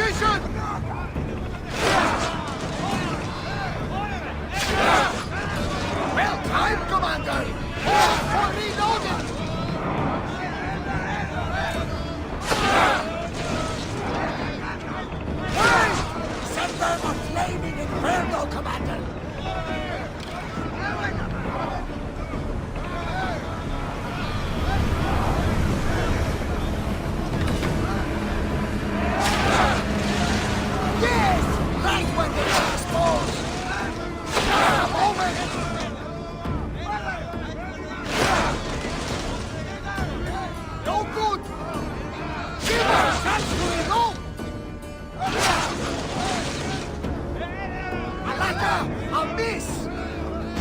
position! Well timed, Commander! Hold for reloading! Send them a flaming inferno, Commander! Yes! Right when they are exposed! A moment! No good! Give us a chance to reload! Alaka! A miss!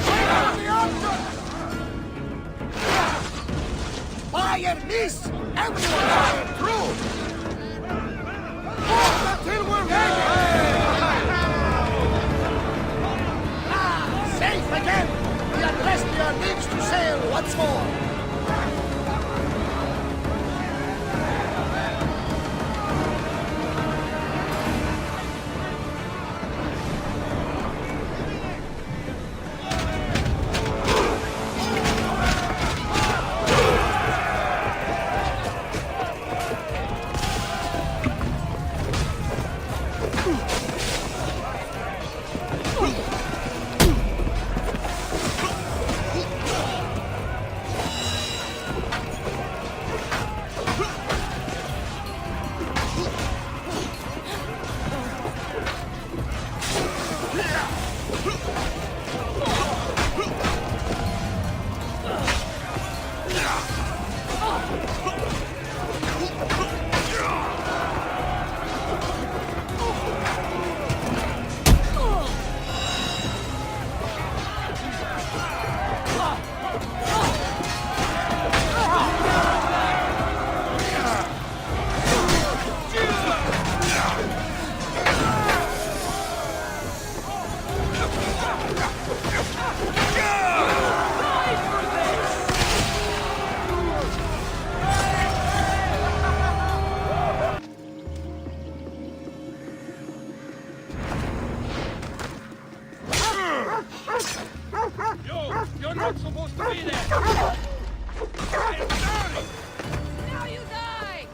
Right on the answer! Fire miss! Everyone fire through! Hold until we're ready! Safe again! We undressed your lips to sail once more! You're not supposed to be there! Now you die!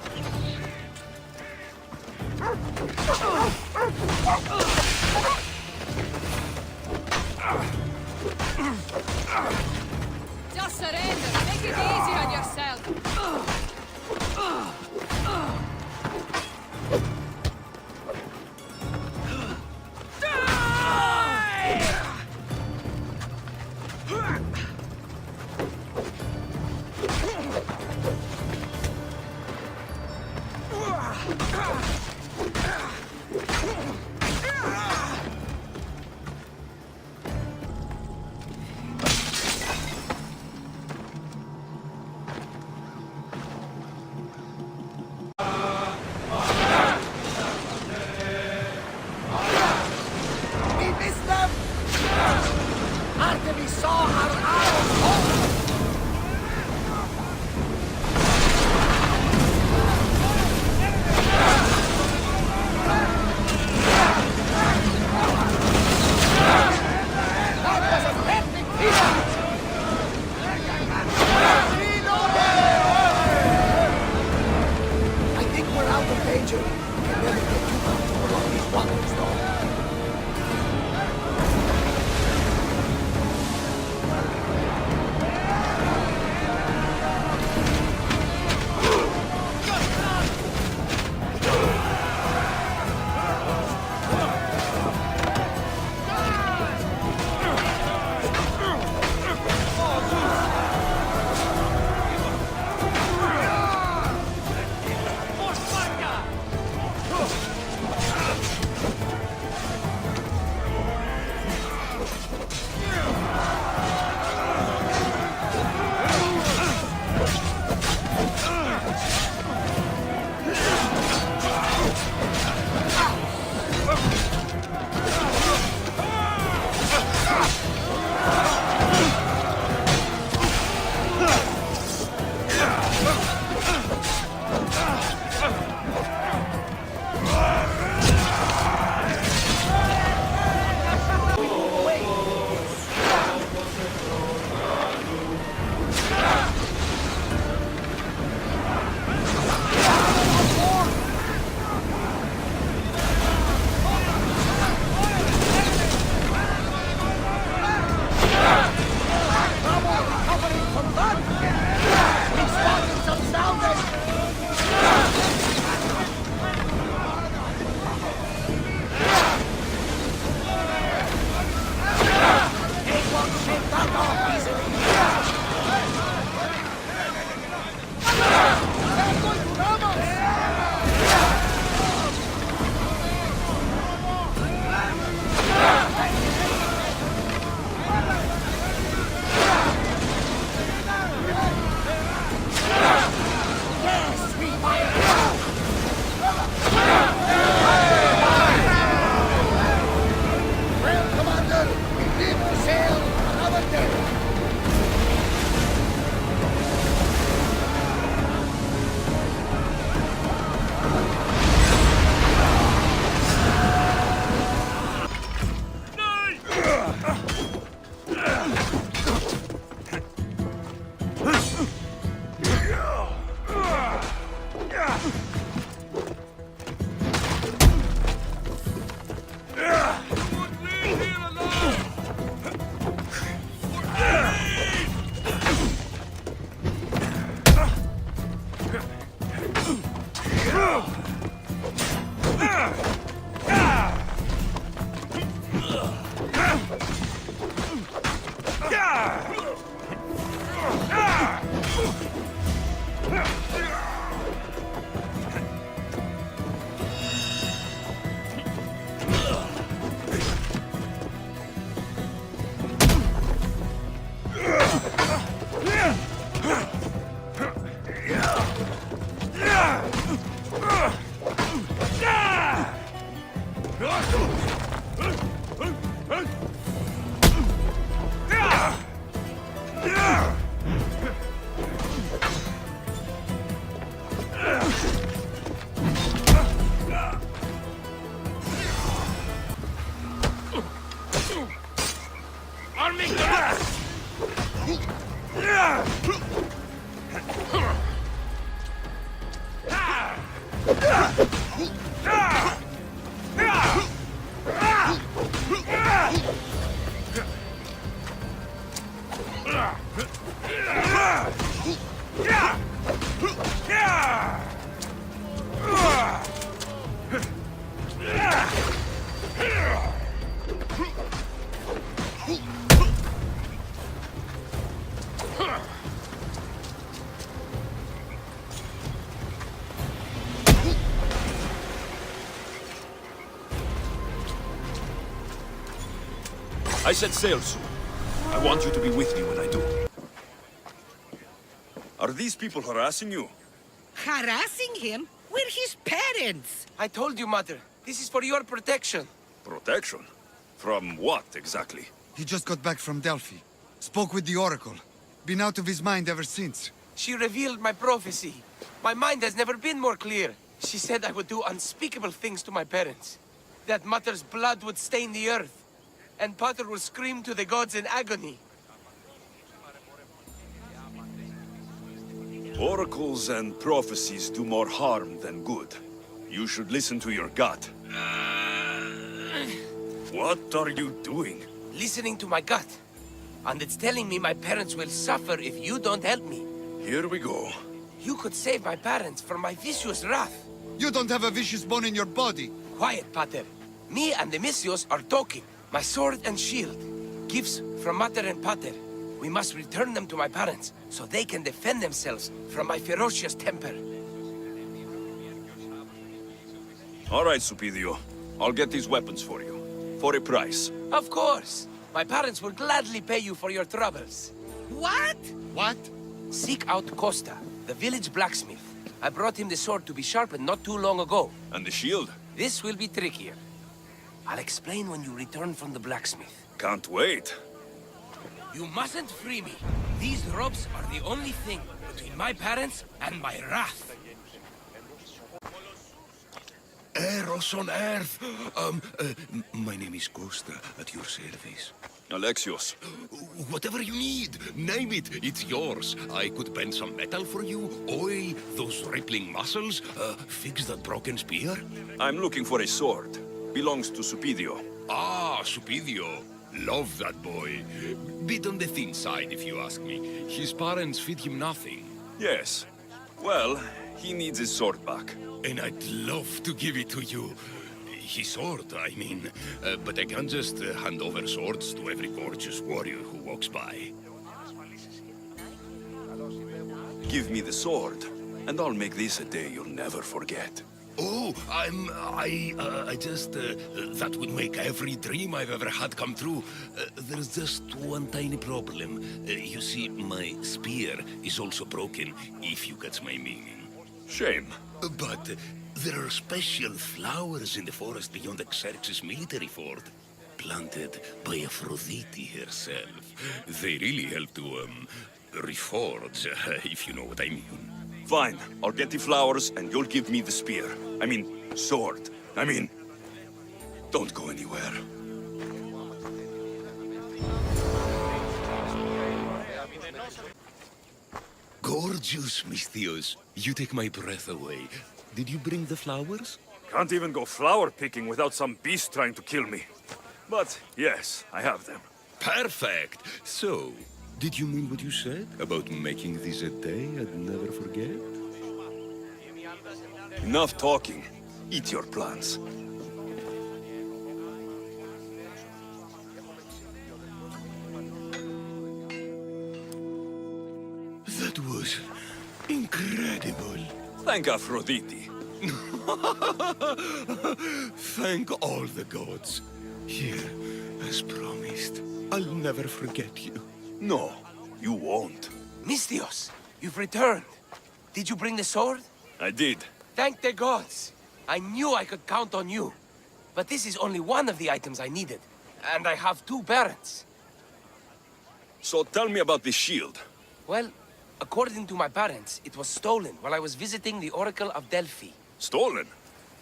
Just surrender. Make it easy on yourself. We missed them! Artemis saw our arrows fall! That was a perfect hit! I think we're out of danger. We can never get too comfortable on these waters, though. I set sail soon. I want you to be with me when I do. Are these people harassing you? Harassing him? We're his parents. I told you, Mother. This is for your protection. Protection? From what, exactly? He just got back from Delphi. Spoke with the Oracle. Been out of his mind ever since. She revealed my prophecy. My mind has never been more clear. She said I would do unspeakable things to my parents. That Mother's blood would stain the earth. And Pater will scream to the gods in agony. Oracles and prophecies do more harm than good. You should listen to your gut. What are you doing? Listening to my gut. And it's telling me my parents will suffer if you don't help me. Here we go. You could save my parents from my vicious wrath. You don't have a vicious bone in your body. Quiet, Pater. Me and the Messios are talking. My sword and shield. Gifts from Mater and Pater. We must return them to my parents, so they can defend themselves from my ferocious temper. All right, Supidio. I'll get these weapons for you. For a price. Of course. My parents will gladly pay you for your troubles. What? What? Seek out Costa, the village blacksmith. I brought him the sword to be sharpened not too long ago. And the shield? This will be trickier. I'll explain when you return from the blacksmith. Can't wait. You mustn't free me. These ropes are the only thing between my parents and my wrath. Eros on Earth! My name is Costa, at your service. Alexios. Whatever you need, name it, it's yours. I could bend some metal for you, oil those rippling muscles, fix that broken spear. I'm looking for a sword. Belongs to Supidio. Ah, Supidio. Love that boy. Bit on the thin side, if you ask me. His parents feed him nothing. Yes. Well, he needs his sword back. And I'd love to give it to you. His sword, I mean. But I can't just hand over swords to every gorgeous warrior who walks by. Give me the sword, and I'll make this a day you'll never forget. Oh, that would make every dream I've ever had come true. There's just one tiny problem. You see, my spear is also broken, if you catch my meaning. Shame. But there are special flowers in the forest beyond Xerxes' military fort, planted by Aphrodite herself. They really help to, reforge, if you know what I mean. Fine. I'll get the flowers, and you'll give me the spear. I mean, sword. Don't go anywhere. Gorgeous, Misthios. You take my breath away. Did you bring the flowers? Can't even go flower picking without some beast trying to kill me. But, yes, I have them. Perfect! So, did you mean what you said about making this a day I'd never forget? Enough talking. Eat your plants. That was incredible. Thank Aphrodite. Thank all the gods. Here, as promised, I'll never forget you. No, you won't. Misthios, you've returned. Did you bring the sword? I did. Thank the gods. I knew I could count on you. But this is only one of the items I needed. And I have 2 parents. So tell me about this shield. Well, according to my parents, it was stolen while I was visiting the Oracle of Delphi. Stolen?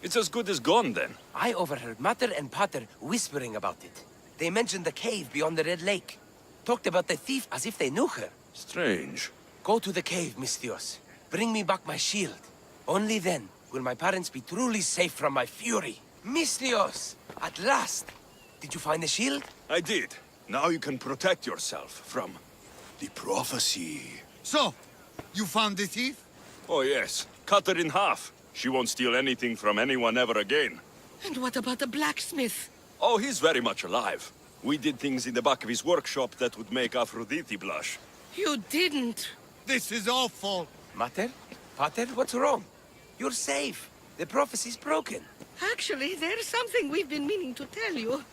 It's as good as gone, then. I overheard Mater and Pater whispering about it. They mentioned the cave beyond the Red Lake. Talked about the thief as if they knew her. Strange. Go to the cave, Misthios. Bring me back my shield. Only then will my parents be truly safe from my fury. Misthios! At last! Did you find the shield? I did. Now you can protect yourself from the prophecy. So, you found the thief? Oh, yes. Cut her in half. She won't steal anything from anyone ever again. And what about the blacksmith? Oh, he's very much alive. We did things in the back of his workshop that would make Aphrodite blush. You didn't. This is awful. Mater? Pater, what's wrong? You're safe. The prophecy's broken. Actually, there's something we've been meaning to tell you.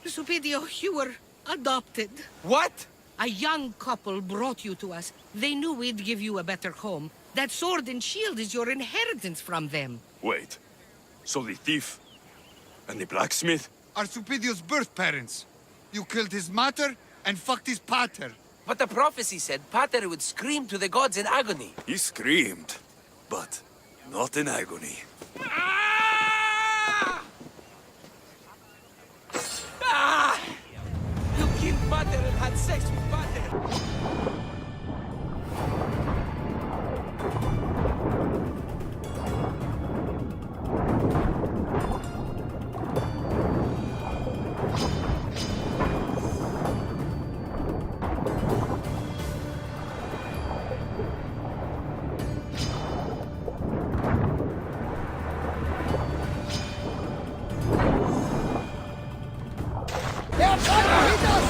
Supidio, you were Adopted. What? A young couple brought you to us. They knew we'd give you a better home. That sword and shield is your inheritance from them. Wait. So the thief and the blacksmith? Are Supidio's birth parents. You killed his mater and fucked his pater. But the prophecy said Pater would scream to the gods in agony. He screamed, but not in agony. Ah! You killed Pater and had sex with Pater. They're trying to hit us!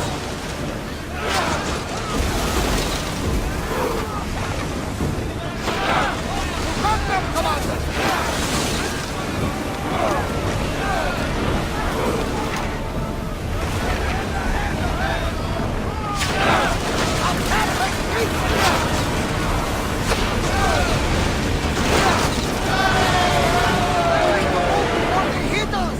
Cut them, Commander! Hit us!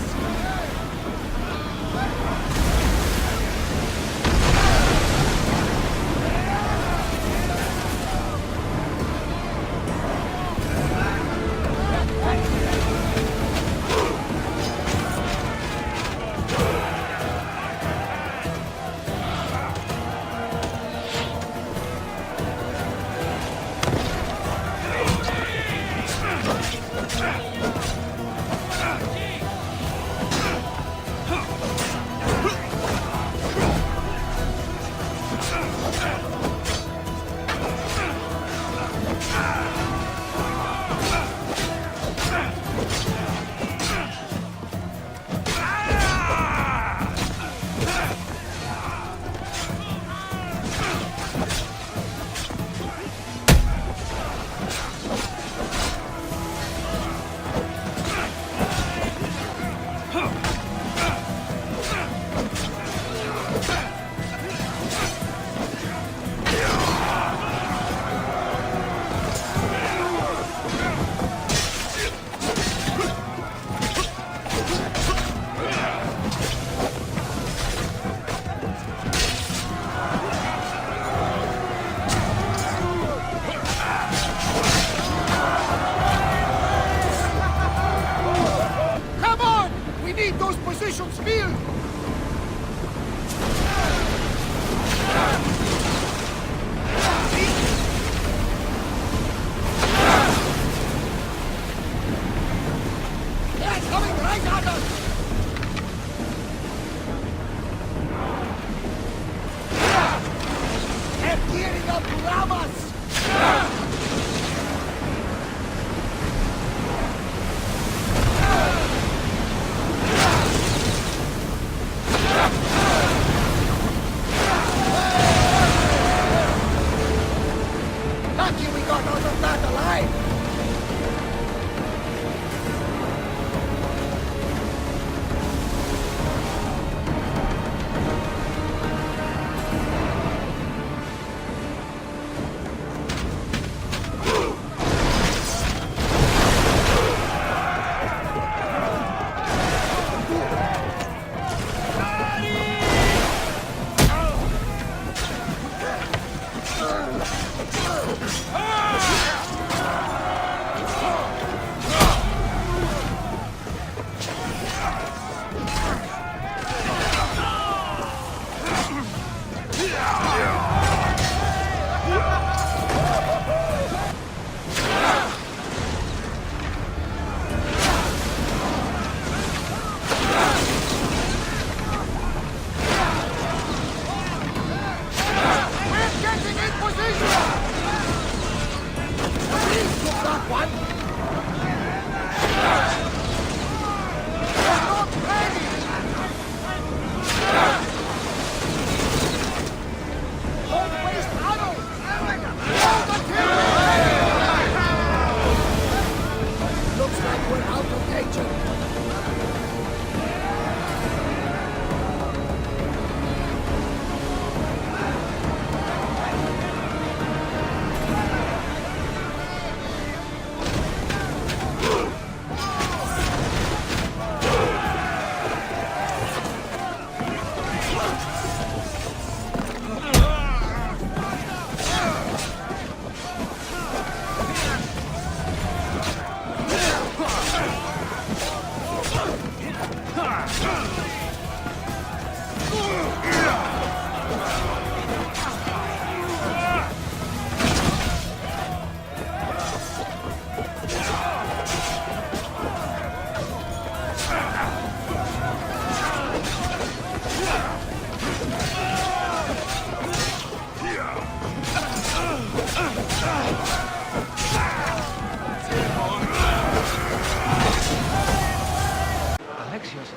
Alexios,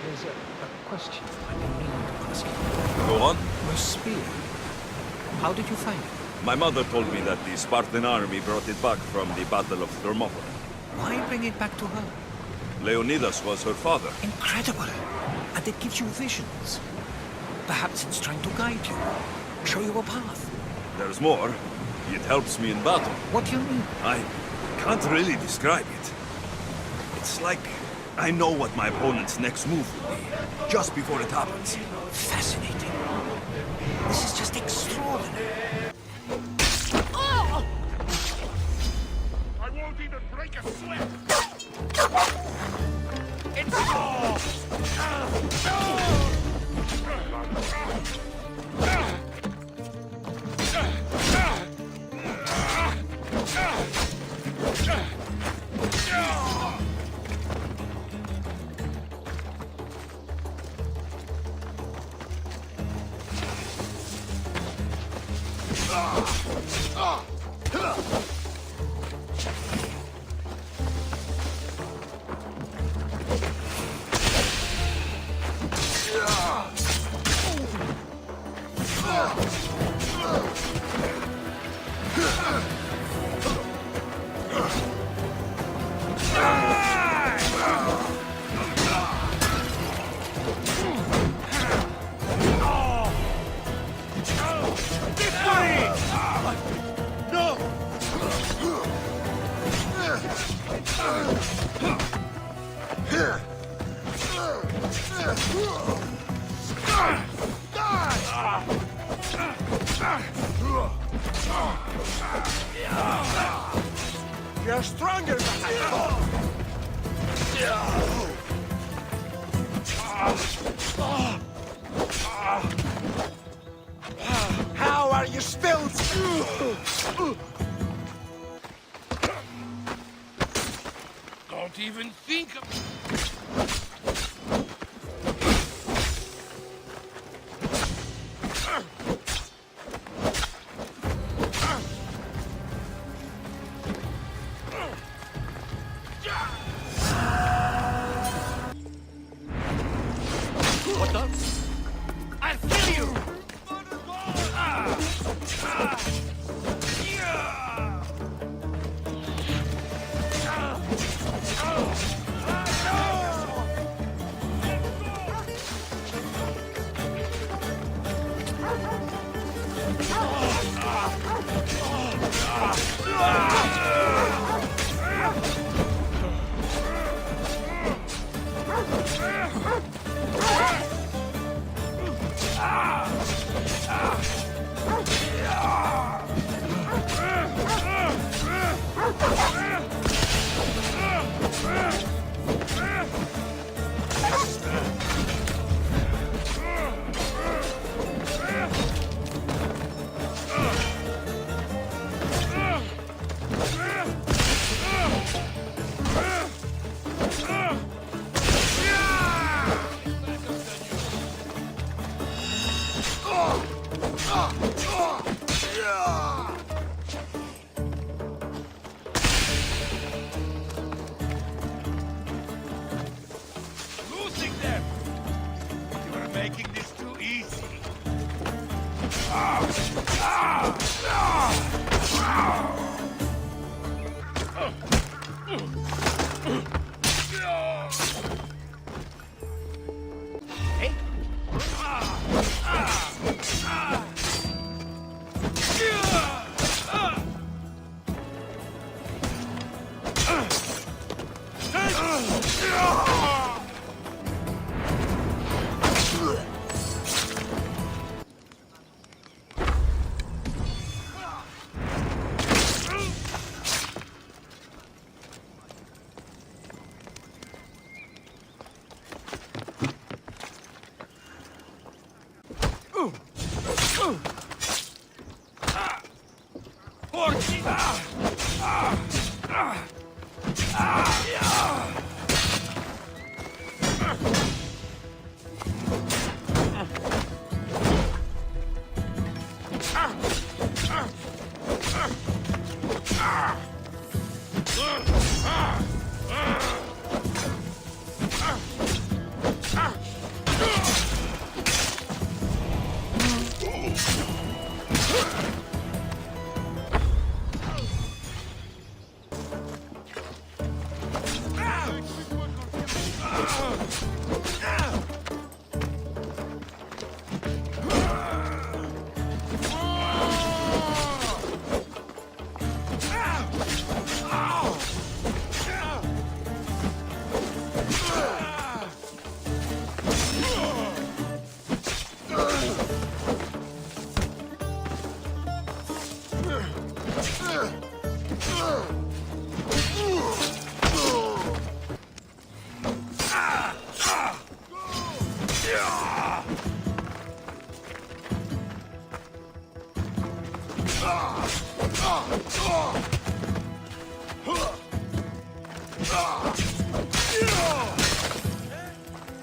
there's a question I've been meaning to ask you. Go on. Your spear. How did you find it? My mother told me that the Spartan army brought it back from the Battle of Thermopylae. Why bring it back to her? Leonidas was her father. Incredible. And it gives you visions. Perhaps it's trying to guide you. Show you a path. There's more. It helps me in battle. What do you mean? I can't really describe it. It's like I know what my opponent's next move will be, just before it happens. Fascinating. This is just extraordinary. I won't even break a sweat! You're stronger than I thought! How are you still... Don't even think of... What the? I'll kill you! Losing them! You're making this too easy. Hey.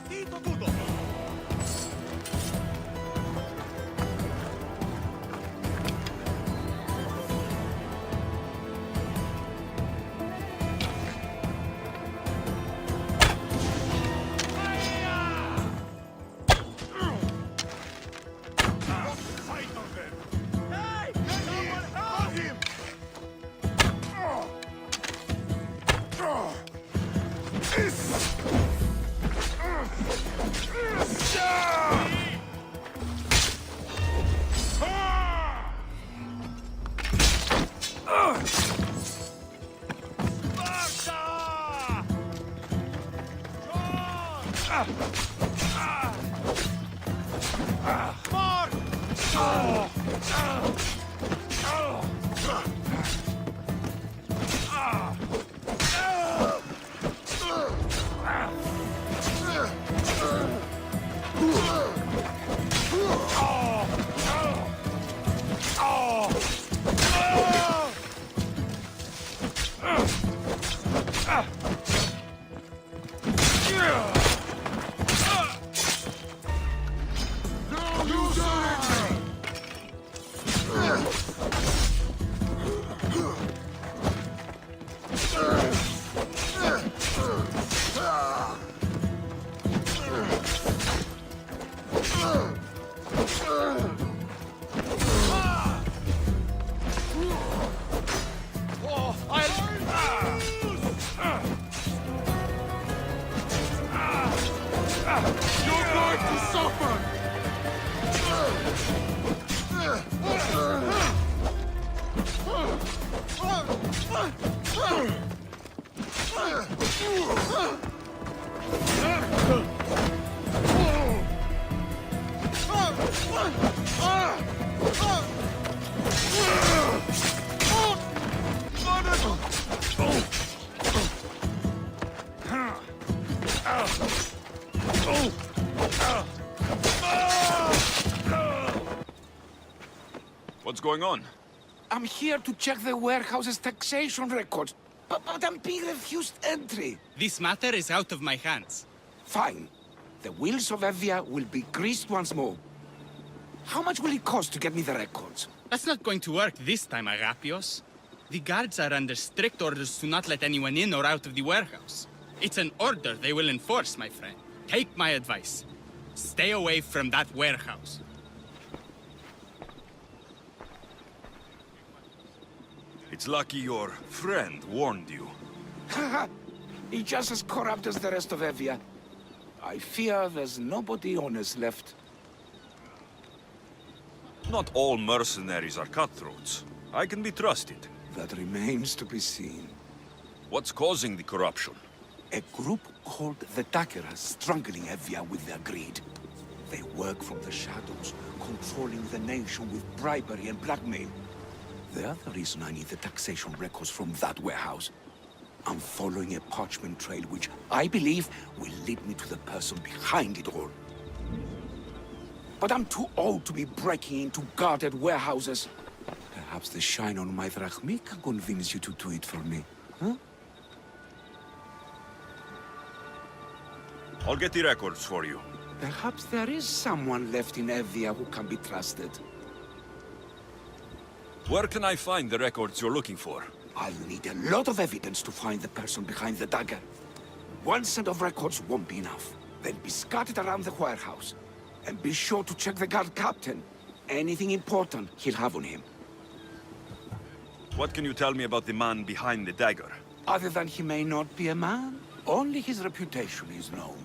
Dito tutto! Hey! Someone help him! Sparta! Mark! You're going to suffer! What's going on? I'm here to check the warehouse's taxation records, but I'm being refused entry. This matter is out of my hands. Fine. The wheels of Evia will be greased once more. How much will it cost to get me the records? That's not going to work this time, Agapios. The guards are under strict orders to not let anyone in or out of the warehouse. It's an order they will enforce, my friend. Take my advice. Stay away from that warehouse. It's lucky your friend warned you. Haha! He's just as corrupt as the rest of Evia. I fear there's nobody honest left. Not all mercenaries are cutthroats. I can be trusted. That remains to be seen. What's causing the corruption? A group called the Daggers strangling Evia with their greed. They work from the shadows, controlling the nation with bribery and blackmail. The other reason I need the taxation records from that warehouse. I'm following a parchment trail which I believe will lead me to the person behind it all. But I'm too old to be breaking into guarded warehouses. Perhaps the shine on my drachmi can convince you to do it for me, huh? I'll get the records for you. Perhaps there is someone left in Evia who can be trusted. Where can I find the records you're looking for? I'll need a lot of evidence to find the person behind the dagger. One set of records won't be enough. They'll be scattered around the warehouse. And be sure to check the guard captain. Anything important he'll have on him. What can you tell me about the man behind the dagger? Other than he may not be a man, only his reputation is known.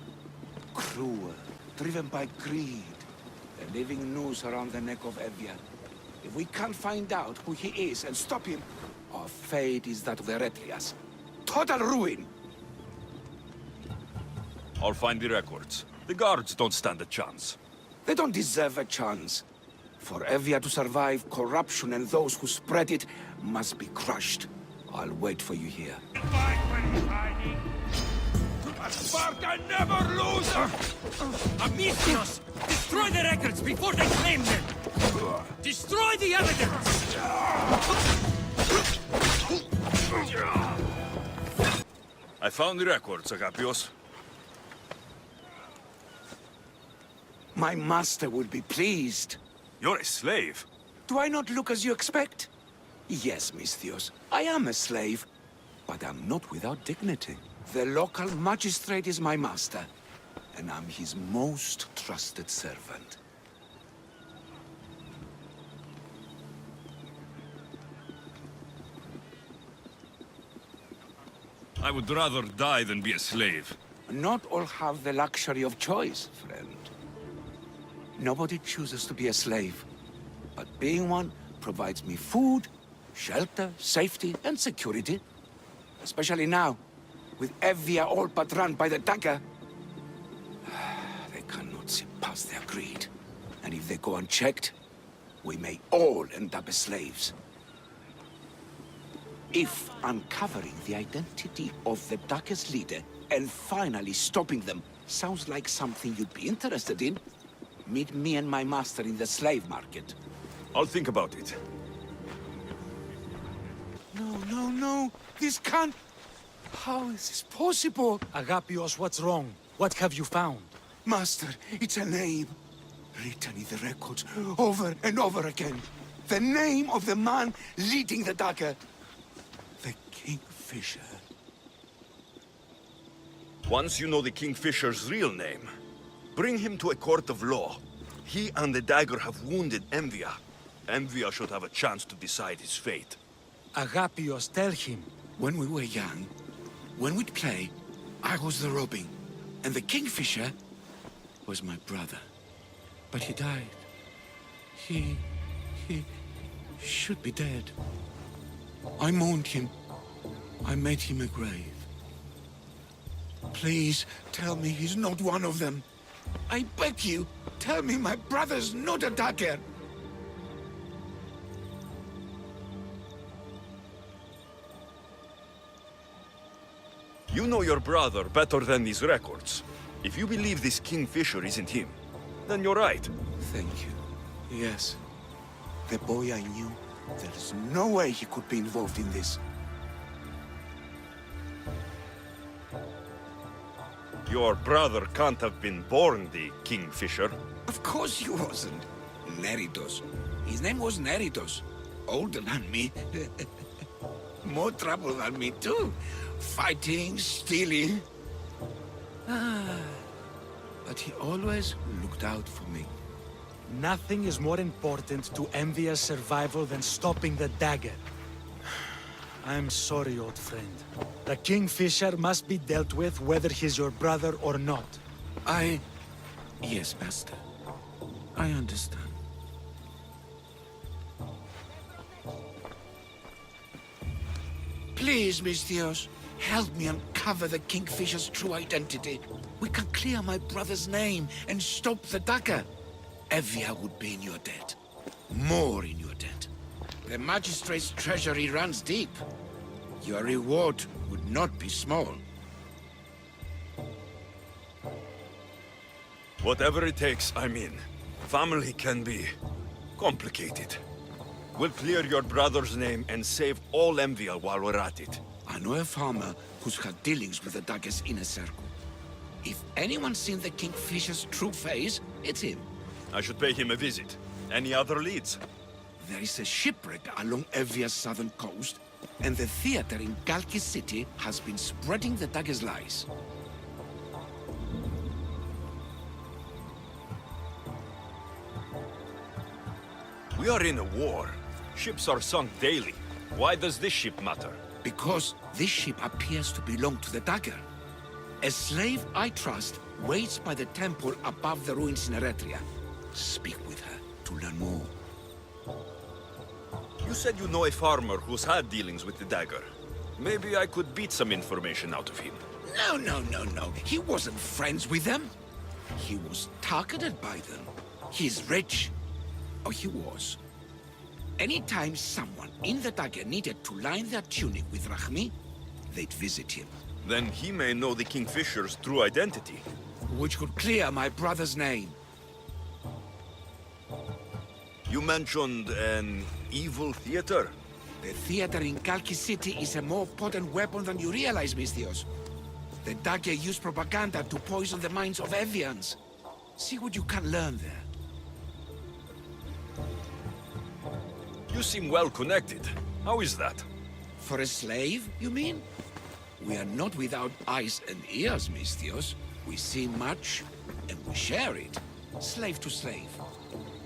Cruel, driven by greed, a living noose around the neck of Evia. If we can't find out who he is and stop him, our fate is that of the Retrias. Total ruin! I'll find the records. The guards don't stand a chance. They don't deserve a chance. For Evia to survive, corruption and those who spread it must be crushed. I'll wait for you here. Fight when he's hiding! Sparta never loses! Amicios! Destroy the records before they claim them! Destroy the evidence! I found the records, Agapios. My master will be pleased. You're a slave. Do I not look as you expect? Yes, Misthios, I am a slave, but I'm not without dignity. The local magistrate is my master, and I'm his most trusted servant. I would rather die than be a slave. Not all have the luxury of choice, friend. Nobody chooses to be a slave, but being one provides me food, shelter, safety, and security. Especially now, with Evia all but run by the dagger. They cannot see past their greed. And if they go unchecked, we may all end up as slaves. If uncovering the identity of the Dagger's leader and finally stopping them sounds like something you'd be interested in, meet me and my master in the slave market. I'll think about it. No. This can't... How is this possible? Agapios, what's wrong? What have you found? Master, it's a name. Written in the records over and over again. The name of the man leading the dagger. The Kingfisher. Once you know the Kingfisher's real name, bring him to a court of law. He and the dagger have wounded Envia. Envia should have a chance to decide his fate. Agapios, tell him. When we were young, when we'd play, I was the robin, and the Kingfisher was my brother. But he died. He should be dead. I mourned him. I made him a grave. Please, tell me he's not one of them. I beg you, tell me my brother's not a dagger. You know your brother better than these records. If you believe this Kingfisher isn't him, then you're right. Thank you. Yes. The boy I knew, there's no way he could be involved in this. Your brother can't have been born the Kingfisher. Of course he wasn't. Neritos. His name was Neritos. Older than me. More trouble than me, too. Fighting, stealing. But he always looked out for me. Nothing is more important to Envia's survival than stopping the dagger. I'm sorry, old friend. The Kingfisher must be dealt with whether he's your brother or not. Yes, Master. I understand. Please, Misthios, help me uncover the Kingfisher's true identity. We can clear my brother's name and stop the dagger. Evia would be in your debt. More in your debt. The magistrate's treasury runs deep. Your reward would not be small. Whatever it takes, I'm in. Family can be complicated. We'll clear your brother's name and save all Envia while we're at it. I know a farmer who's had dealings with the dagger's inner circle. If anyone's seen the Kingfisher's true face, it's him. I should pay him a visit. Any other leads? There is a shipwreck along Evia's southern coast, and the theater in Galki City has been spreading the dagger's lies. We are in a war. Ships are sunk daily. Why does this ship matter? Because this ship appears to belong to the dagger. A slave I trust waits by the temple above the ruins in Eretria. Speak with her to learn more. You said you know a farmer who's had dealings with the dagger. Maybe I could beat some information out of him. No. He wasn't friends with them. He was targeted by them. He's rich. Oh, he was. Anytime someone in the dagger needed to line their tunic with Rahmi, they'd visit him. Then he may know the Kingfisher's true identity. Which could clear my brother's name. You mentioned an evil theater? The theater in Kalki City is a more potent weapon than you realize, Misthios. The dagger used propaganda to poison the minds of Evians. See what you can learn there. You seem well connected. How is that? For a slave, you mean? We are not without eyes and ears, Misthios. We see much, and we share it. Slave to slave.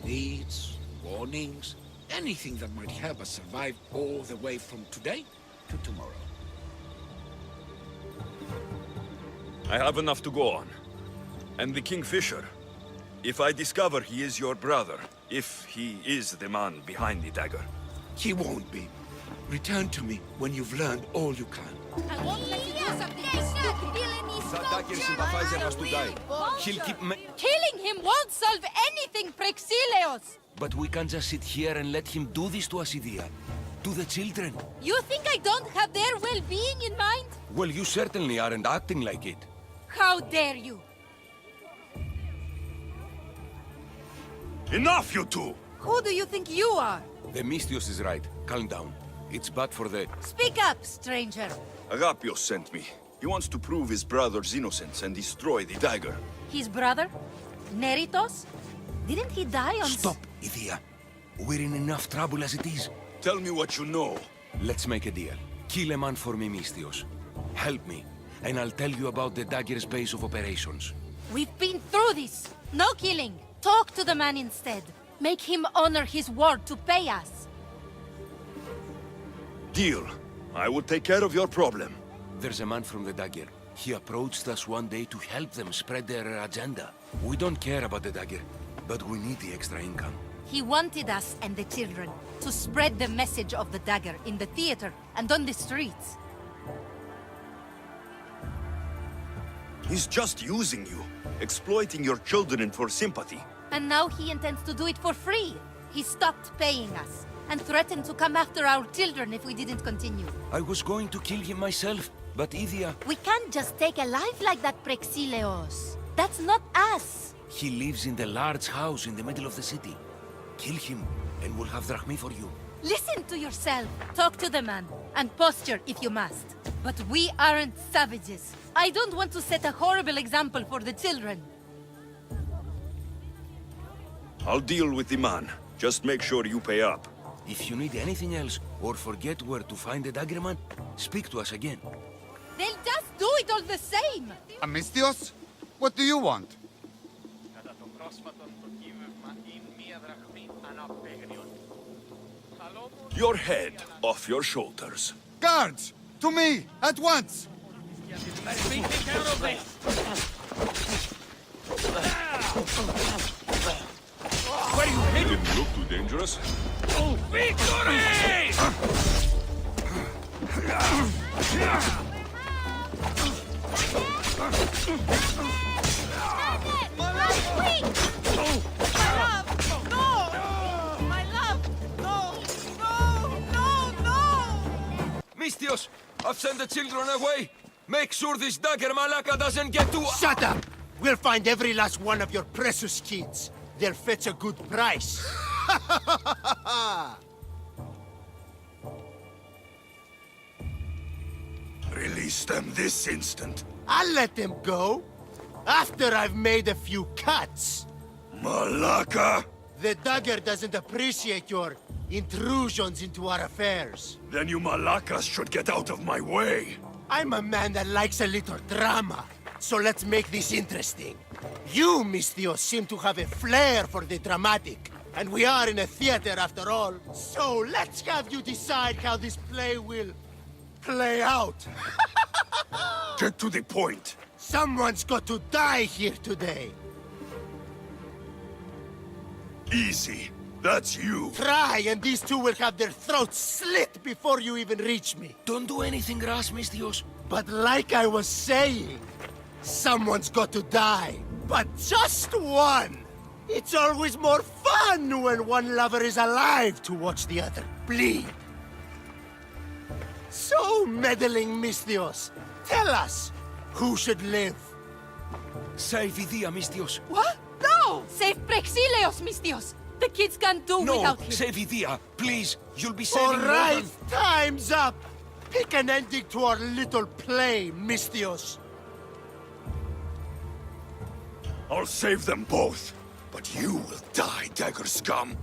Needs, warnings, anything that might help us survive all the way from today to tomorrow. I have enough to go on. And the Kingfisher. If I discover he is your brother, if he is the man behind the dagger. He won't be. Return to me when you've learned all you can. I won't let you do something stupid. That dagger sympathizer has to die. He'll keep Killing him won't solve anything, Prexileos! But we can't just sit here and let him do this to us, Idia. To the children. You think I don't have their well-being in mind? Well, you certainly aren't acting like it. How dare you! Enough, you two! Who do you think you are? The Misthios is right. Calm down. It's bad for the... Speak up, stranger. Agapios sent me. He wants to prove his brother's innocence and destroy the dagger. His brother? Neritos? Didn't he die on... Stop, Idia. We're in enough trouble as it is. Tell me what you know. Let's make a deal. Kill a man for me, Misthios. Help me, and I'll tell you about the dagger's base of operations. We've been through this. No killing. Talk to the man instead. Make him honor his word to pay us. Deal. I will take care of your problem. There's a man from the dagger. He approached us one day to help them spread their agenda. We don't care about the dagger, but we need the extra income. He wanted us and the children to spread the message of the dagger in the theater and on the streets. He's just using you, exploiting your children for sympathy. And now he intends to do it for free. He stopped paying us and threatened to come after our children if we didn't continue. I was going to kill him myself, but Idia... We can't just take a life like that, Prexileos. That's not us. He lives in the large house in the middle of the city. Kill him, and we'll have drachmi for you. Listen to yourself. Talk to the man, and posture if you must. But we aren't savages. I don't want to set a horrible example for the children. I'll deal with the man. Just make sure you pay up. If you need anything else, or forget where to find the dagger man, speak to us again. They'll just do it all the same. Amistios? What do you want? Your head off your shoulders. Guards! To me! At once! Where you headed? Didn't look too dangerous. Victory! Misthios, I've sent the children away. Make sure this dagger Malaka doesn't get to... Shut up! We'll find every last one of your precious kids. They'll fetch a good price. Release them this instant. I'll let them go. After I've made a few cuts. Malaka! The dagger doesn't appreciate your intrusions into our affairs. Then you Malakas should get out of my way. I'm a man that likes a little drama. So let's make this interesting. You, Misthios, seem to have a flair for the dramatic. And we are in a theater after all. So let's have you decide how this play will play out. Get to the point. Someone's got to die here today. Easy. That's you. Try, and these two will have their throats slit before you even reach me. Don't do anything rash, Misthios. But like I was saying, someone's got to die. But just one. It's always more fun when one lover is alive to watch the other bleed. So, meddling Misthios, tell us, who should live? Save Idia, Misthios. What? No! Save Prexileos, Misthios! The kids can't do without him. No, save Idia, please. You'll be All saving right, more than... time's up. Pick an ending to our little play, Misthios. I'll save them both. But you will die, dagger scum.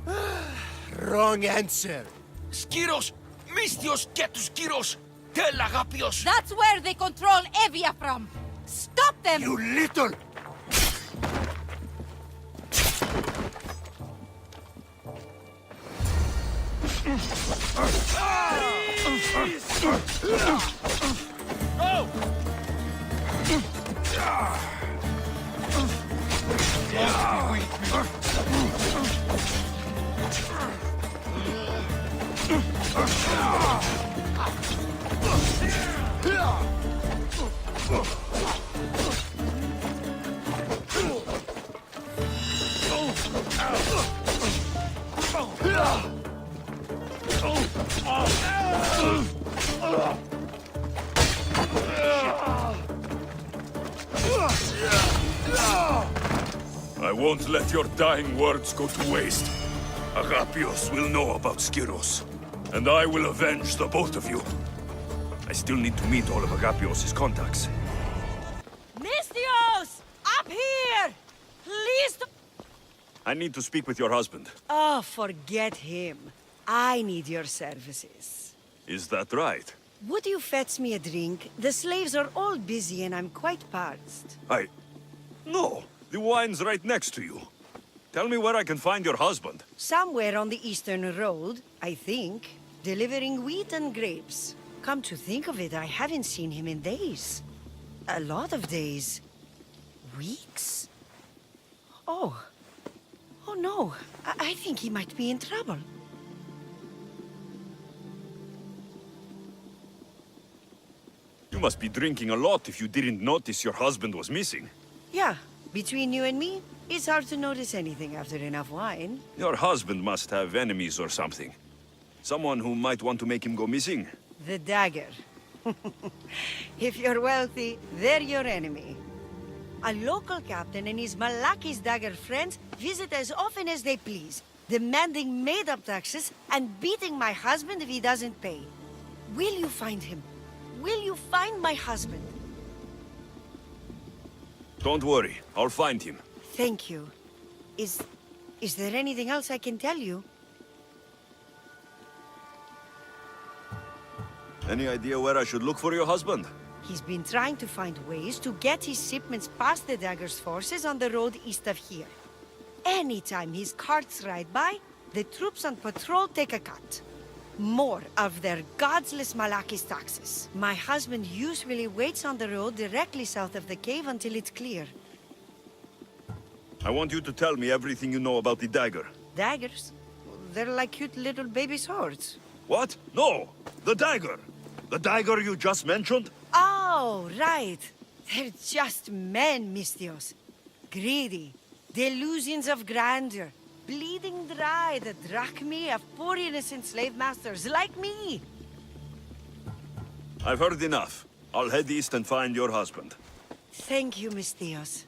Wrong answer. Skiros! Mistios getus Skiros! Tel Agapios! That's where they control Evia from! Stop them! You little... I won't let your dying words go to waste. Agapios will know about Skiros, and I will avenge the both of you. I still need to meet all of Agapios' contacts. Mistios! Up here! Please I need to speak with your husband. Oh, forget him. I need your services. Is that right? Would you fetch me a drink? The slaves are all busy and I'm quite parched. No, the wine's right next to you. Tell me where I can find your husband. Somewhere on the Eastern Road, I think. Delivering wheat and grapes. Come to think of it, I haven't seen him in days. A lot of days. Weeks? Oh. Oh no, I think he might be in trouble. You must be drinking a lot if you didn't notice your husband was missing. Yeah, between you and me, it's hard to notice anything after enough wine. Your husband must have enemies or something. Someone who might want to make him go missing. The dagger. If you're wealthy, they're your enemy. A local captain and his Malaki's dagger friends visit as often as they please, demanding made-up taxes and beating my husband if he doesn't pay. Will you find him? Will you find my husband? Don't worry, I'll find him. Thank you. Is there anything else I can tell you? Any idea where I should look for your husband? He's been trying to find ways to get his shipments past the dagger's forces on the road east of here. Anytime his carts ride by, the troops on patrol take a cut. More of their godless Malaki's taxes. My husband usually waits on the road directly south of the cave until it's clear. I want you to tell me everything you know about the dagger. Daggers? They're like cute little baby swords. What? No! The dagger! The dagger you just mentioned? Oh, right. They're just men, Mistios. Greedy. Delusions of grandeur. Bleeding dry the drachmae of poor innocent slave masters like me. I've heard enough. I'll head east and find your husband. Thank you, Mistios.